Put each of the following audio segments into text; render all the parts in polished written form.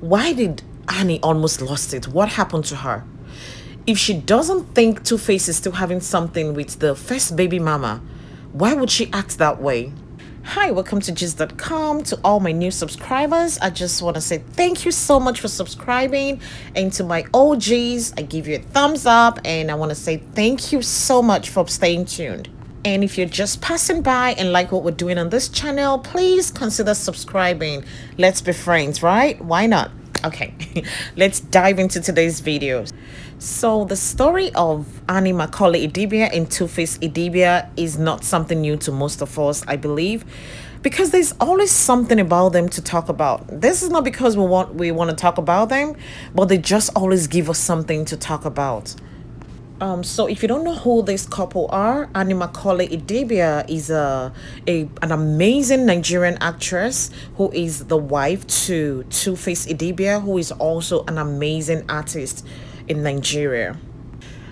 Why did Annie almost lost it? What happened to her? If she doesn't think Two-Face is still having something with the first baby mama, why would she act that way? Hi, welcome to gist.com. To all my new subscribers, I just want to say thank you so much for subscribing. And to my OGs, I give you a thumbs up and I want to say thank you so much for staying tuned. And if you're just passing by and like what we're doing on this channel, please consider subscribing. Let's be friends, right? Why not? Okay, let's dive into today's video. So the story of Annie Macaulay Idibia and Two-Face Idibia is not something new to most of us, I believe, because there's always something about them to talk about. This is not because we want to talk about them, but they just always give us something to talk about. So if you don't know who this couple are, Annie Macaulay Idibia is an amazing Nigerian actress who is the wife to Two-Face Idibia, who is also an amazing artist in Nigeria.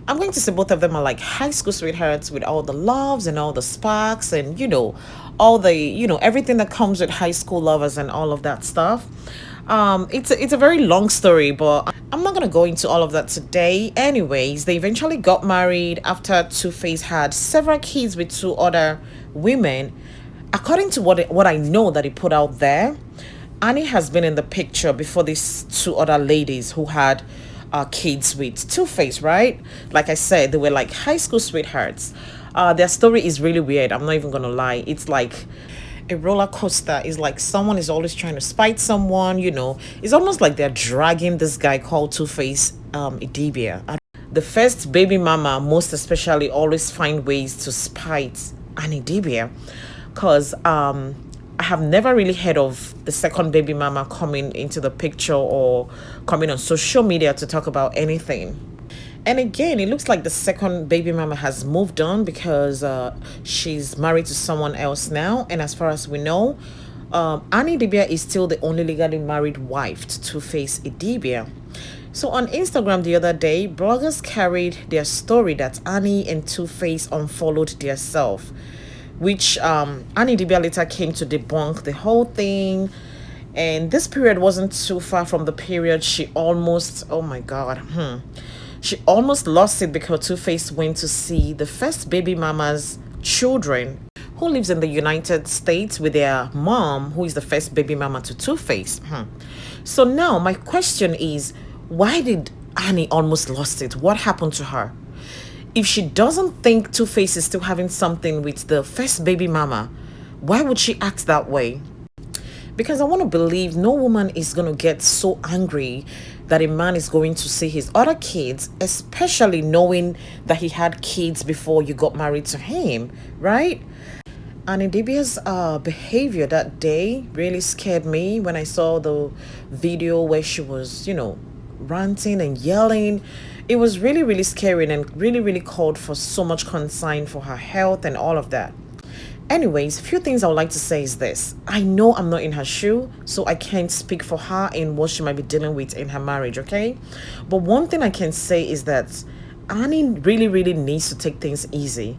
I'm going to say both of them are like high school sweethearts with all the loves and all the sparks and, all the, everything that comes with high school lovers and all of that stuff. It's a very long story, but I'm not gonna go into all of that today. Anyways, they eventually got married after Two-Face had several kids with two other women. According to what I know that he put out there, Annie has been in the picture before these two other ladies who had kids with Two-Face, right? Like I said, they were like high school sweethearts. Their story is really weird. I'm not even gonna lie. It's like a roller coaster. Is like someone is always trying to spite someone, It's almost like they're dragging this guy called Two-Face Idibia. The first baby mama, most especially, always find ways to spite Idibia, because I have never really heard of the second baby mama coming into the picture or coming on social media to talk about anything. And again, it looks like the second baby mama has moved on because she's married to someone else now. And as far as we know, Annie Idibia is still the only legally married wife to Two-Face Idibia. So on Instagram the other day, bloggers carried their story that Annie and Two-Face unfollowed themselves, which Annie Idibia later came to debunk the whole thing. And this period wasn't too far from the period she almost, oh my God, she almost lost it because Two-Face went to see the first baby mama's children, who lives in the United States with their mom, who is the first baby mama to Two-Face. So now my question is, why did Annie almost lost it? What happened to her? If she doesn't think Two-Face is still having something with the first baby mama, why would she act that way? Because I want to believe no woman is going to get so angry that a man is going to see his other kids, especially knowing that he had kids before you got married to him, right? And Idibia's behavior that day really scared me when I saw the video where she was, ranting and yelling. It was really, really scary and really, really called for so much concern for her health and all of that. Anyways, a few things I would like to say is this. I know I'm not in her shoe, so I can't speak for her and what she might be dealing with in her marriage, okay? But one thing I can say is that Annie really, really needs to take things easy.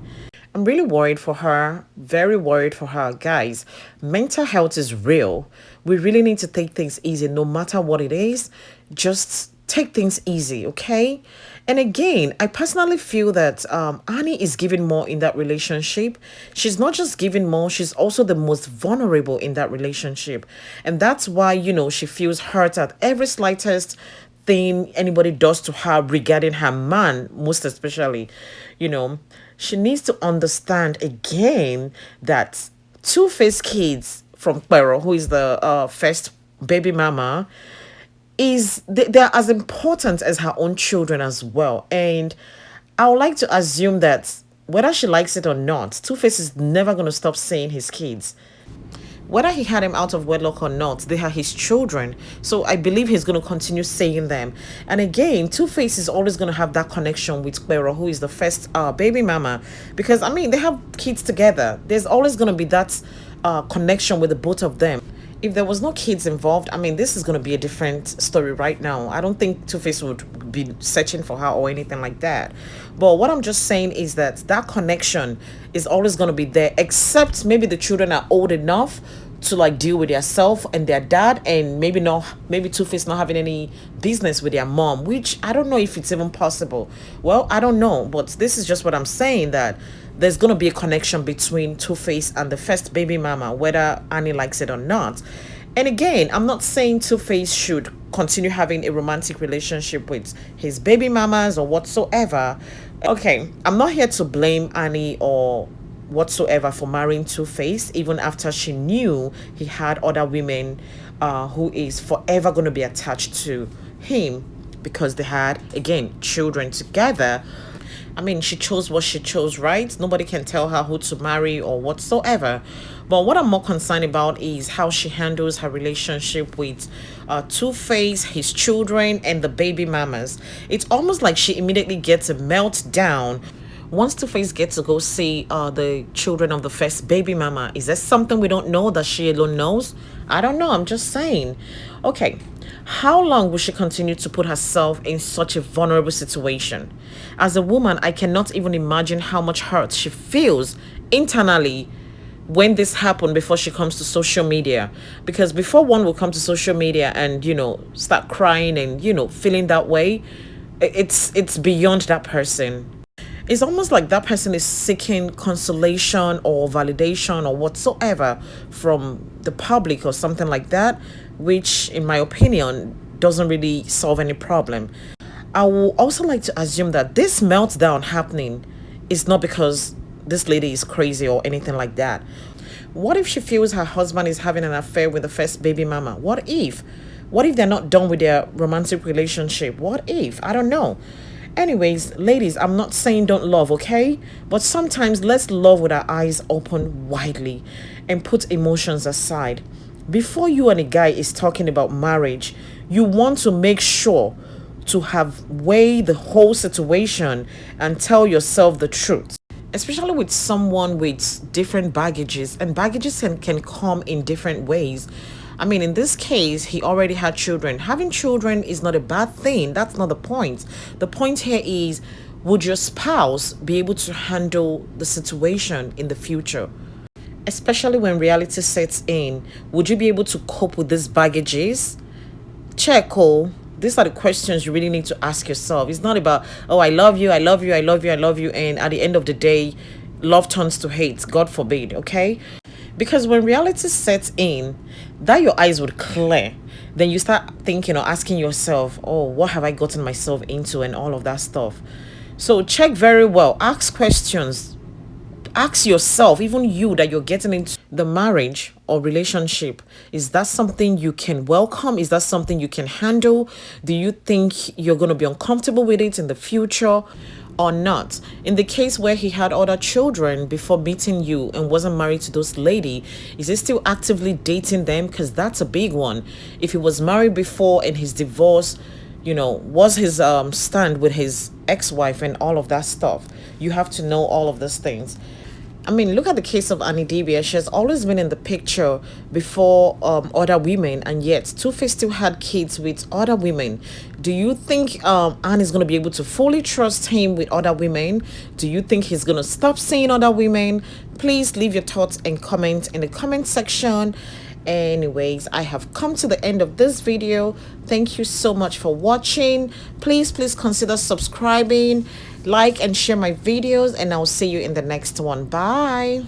I'm really worried for her, very worried for her. Guys, mental health is real. We really need to take things easy no matter what it is. Just take things easy, okay? And again, I personally feel that Annie is giving more in that relationship. She's not just giving more, she's also the most vulnerable in that relationship. And that's why, she feels hurt at every slightest thing anybody does to her regarding her man, most especially. She needs to understand again that Two-Face kids from Pero, who is the first baby mama, they're as important as her own children as well. And I would like to assume that whether she likes it or not, Two-Face is never going to stop seeing his kids. Whether he had him out of wedlock or not, they are his children. So I believe he's going to continue seeing them. And again, Two-Face is always going to have that connection with Pero, who is the first baby mama. Because, they have kids together. There's always going to be that connection with the both of them. If there was no kids involved, this is going to be a different story right now. I don't think Two-Face would be searching for her or anything like that. But what I'm just saying is that connection is always going to be there, except maybe the children are old enough to like deal with theirself and their dad, and maybe Two-Face not having any business with their mom, which I don't know if it's even possible. Well, I don't know, but this is just what I'm saying, that there's gonna be a connection between Two-Face and the first baby mama, whether Annie likes it or not. And again, I'm not saying Two-Face should continue having a romantic relationship with his baby mamas or whatsoever. Okay, I'm not here to blame Annie or whatsoever for marrying Two-Face, even after she knew he had other women who is forever going to be attached to him, because they had, again, children together. I mean, she chose what she chose, right? Nobody can tell her who to marry or whatsoever. But what I'm more concerned about is how she handles her relationship with Two-Face, his children, and the baby mamas. It's almost like she immediately gets a meltdown once Two-Face gets to go see the children of the first baby mama. Is that something we don't know that she alone knows? I don't know. I'm just saying. Okay, how long will she continue to put herself in such a vulnerable situation? As a woman, I cannot even imagine how much hurt she feels internally when this happened before she comes to social media. Because before one will come to social media and, start crying and, feeling that way, it's beyond that person. It's almost like that person is seeking consolation or validation or whatsoever from the public or something like that, which, in my opinion, doesn't really solve any problem. I will also like to assume that this meltdown happening is not because this lady is crazy or anything like that. What if she feels her husband is having an affair with the first baby mama? What if? What if they're not done with their romantic relationship? What if? I don't know. Anyways, ladies, I'm not saying don't love, okay? But sometimes let's love with our eyes open widely and put emotions aside. Before you and a guy is talking about marriage, you want to make sure to have weighed the whole situation and tell yourself the truth. Especially with someone with different baggages, and baggages can come in different ways. I mean, in this case, he already had children. Having children is not a bad thing. That's not the point. The point here is, would your spouse be able to handle the situation in the future? Especially when reality sets in, would you be able to cope with these baggages? Check, oh. These are the questions you really need to ask yourself. It's not about, oh, I love you, I love you, I love you, I love you. And at the end of the day, love turns to hate. God forbid, okay? Because when reality sets in, that your eyes would clear, then you start thinking or asking yourself, oh, what have I gotten myself into, and all of that stuff. So check very well. Ask questions. Ask yourself, even you that you're getting into the marriage or relationship, is that something you can welcome? Is that something you can handle? Do you think you're going to be uncomfortable with it in the future or not? In the case where he had other children before meeting you and wasn't married to those lady, is he still actively dating them? Because that's a big one. If he was married before and his divorce, was his stand with his ex-wife and all of that stuff. You have to know all of those things. I mean, look at the case of Idibia. She has always been in the picture before other women, and yet Two-Face still had kids with other women. Do you think Anne is going to be able to fully trust him with other women? Do you think he's going to stop seeing other women? Please leave your thoughts and comment in the comment section. Anyways, I have come to the end of this video. Thank you so much for watching. Please consider subscribing, like and share my videos, and I'll see you in the next one. Bye.